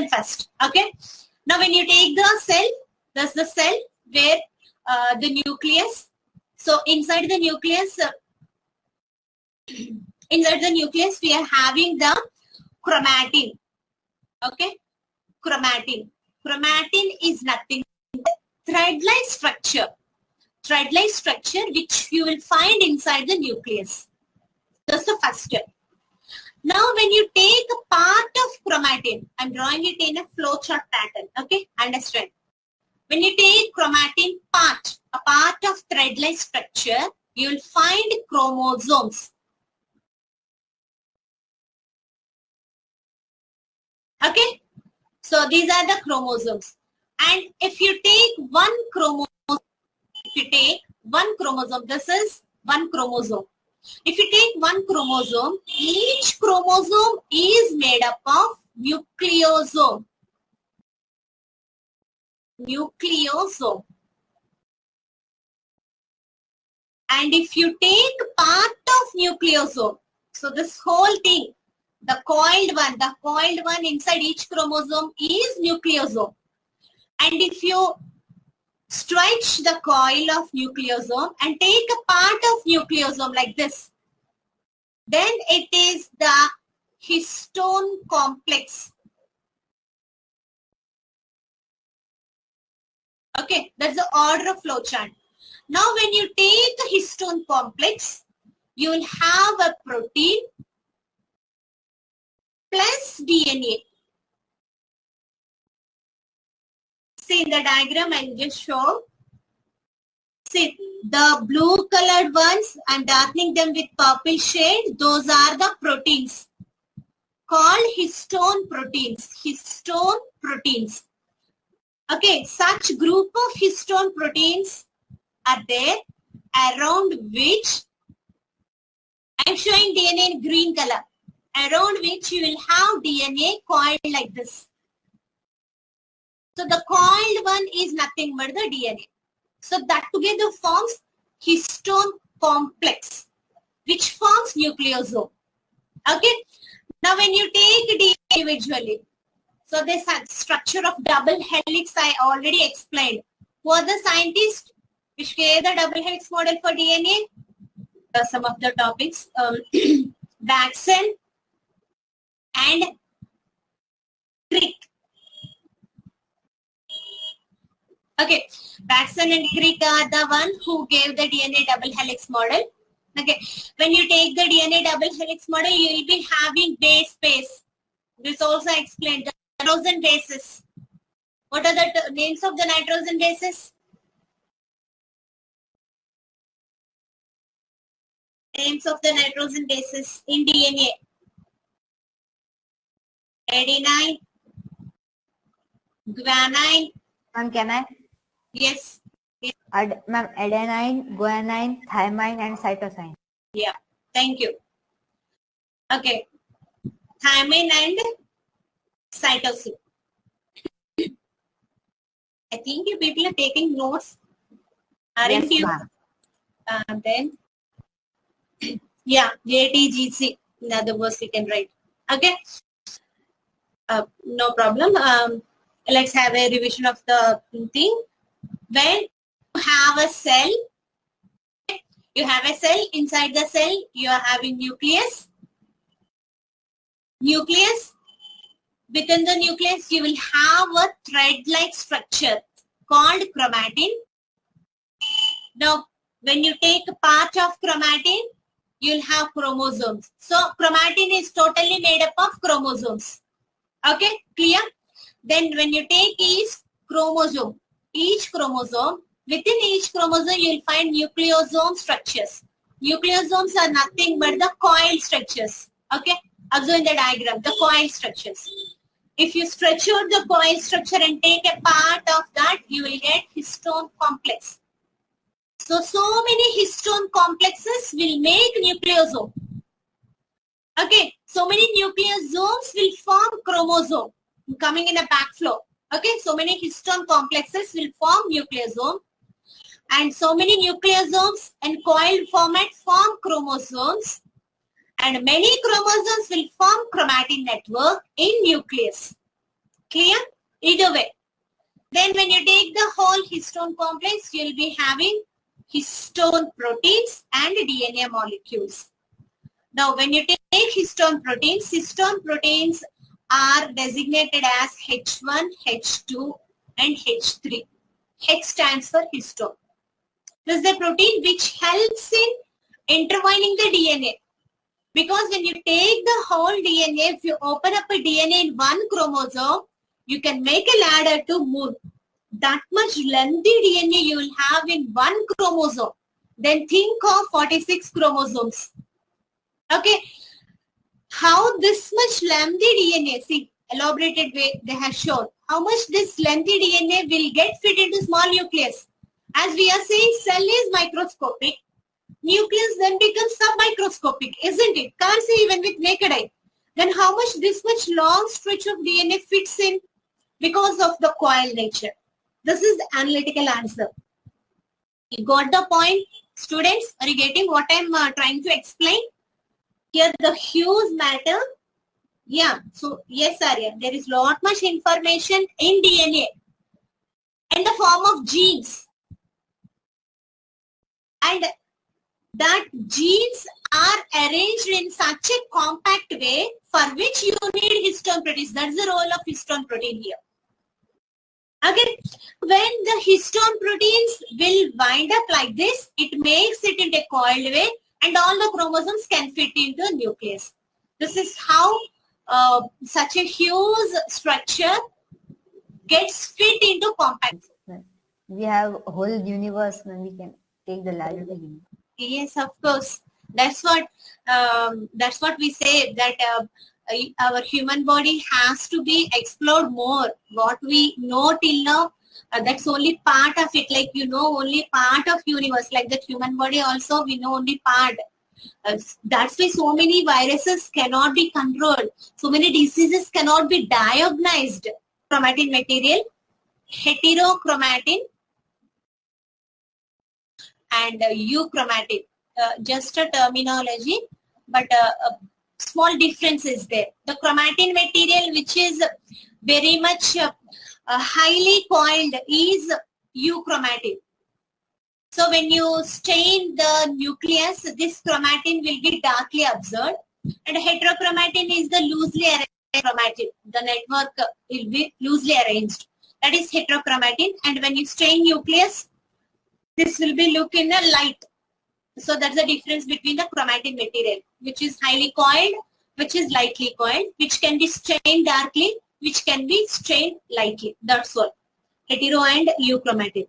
Listen first. Okay. Now when you take the cell, that's the cell where the nucleus. So inside the nucleus, we are having the chromatin. Okay. Chromatin. Chromatin is nothing but thread-like structure. Thread-like structure which you will find inside the nucleus. That's the first step. Now when you take a part of chromatin, I'm drawing it in a flowchart pattern. Okay, understand. When you take chromatin part, a part of thread-like structure, you will find chromosomes. Okay, so these are the chromosomes. And if you take one chromosome, this is one chromosome. If you take one chromosome, each chromosome is made up of nucleosome. Nucleosome. And if you take part of nucleosome, so this whole thing, the coiled one inside each chromosome is nucleosome. And if you stretch the coil of nucleosome and take a part of nucleosome like this, then it is the histone complex. Okay, that's the order of flowchart. Now when you take a histone complex, you will have a protein plus DNA. See in the diagram I just show. See the blue colored ones, I'm darkening them with purple shade. Those are the proteins called histone proteins. Histone proteins. Okay, such group of histone proteins are there around which I'm showing DNA in green color. Around which you will have DNA coiled like this. So the coiled one is nothing but the DNA. So that together forms histone complex, which forms nucleosome. Okay. Now when you take DNA individually, so this structure of double helix I already explained. Who are the scientists which gave the double helix model for DNA? Some of the topics, Baxen and Crick. Okay, Baxen and Crick are the one who gave the DNA double helix model. Okay, when you take the DNA double helix model, you will be having base pairs. This also explained the nitrogen bases. What are the names of the nitrogen bases? Names of the nitrogen bases in DNA. Adenine, guanine. Ma'am, can I? Yes. Ma'am, adenine, guanine, thymine, and cytosine. Yeah. Thank you. Okay. Thymine and cytosine. I think you people are taking notes. Aren't Yes, you? Then, yeah, JTGC. In other words, we can write. Okay. No problem. Let's have a revision of the thing. When you have a cell, inside the cell, you are having nucleus. Within the nucleus, you will have a thread-like structure called chromatin. Now, when you take a part of chromatin, you will have chromosomes. So, chromatin is totally made up of chromosomes. Okay, clear? Then when you take each chromosome, within each chromosome you will find nucleosome structures. Nucleosomes are nothing but the coil structures. Okay, observe in the diagram, the coil structures. If you stretch out the coil structure and take a part of that, you will get histone complex. So many histone complexes will make nucleosome. Okay, so many nucleosomes will form chromosome. Coming in a backflow. Okay, so many histone complexes will form nucleosome. And so many nucleosomes and coiled format form chromosomes. And many chromosomes will form chromatin network in nucleus. Clear? Either way. Then when you take the whole histone complex, you'll be having histone proteins and DNA molecules. Now when you take histone proteins are designated as H1, H2 and H3. H stands for histone. This is the protein which helps in intertwining the DNA. Because when you take the whole DNA, if you open up a DNA in one chromosome, you can make a ladder to move. That much lengthy DNA you will have in one chromosome. Then think of 46 chromosomes. Okay. How this much lengthy DNA, see, elaborated way they have shown. How much this lengthy DNA will get fit into small nucleus. As we are saying, cell is microscopic. Nucleus then becomes submicroscopic, isn't it? Can't see even with naked eye. Then how much this much long stretch of DNA fits in? Because of the coil nature. This is the analytical answer. You got the point, students? Are you getting what I'm trying to explain? Here the hues matter. Yeah, so yes, Arya, there is lot much information in DNA in the form of genes. And that genes are arranged in such a compact way for which you need histone proteins. That's the role of histone protein here. Okay, when the histone proteins will wind up like this, it makes it in a coiled way and all the chromosomes can fit into a nucleus. This is how such a huge structure gets fit into compact. We have a whole universe when we can take the ladder to universe. Yes, of course. That's what we say, that our human body has to be explored more. What we know till now, that's only part of it. Like you know only part of universe. Like that human body also we know only part. That's why so many viruses cannot be controlled. So many diseases cannot be diagnosed. Chromatin material, heterochromatin and euchromatin. Just a terminology, but a small difference is there. The chromatin material, which is very much highly coiled, is euchromatin. So when you stain the nucleus, this chromatin will be darkly observed, and heterochromatin is the loosely arranged chromatin. The network will be loosely arranged. That is heterochromatin, and when you stain nucleus, this will be look in a light. So that's the difference between the chromatin material, which is highly coiled, which is lightly coiled, which can be stained darkly, which can be stained lightly. That's all. Hetero and euchromatin.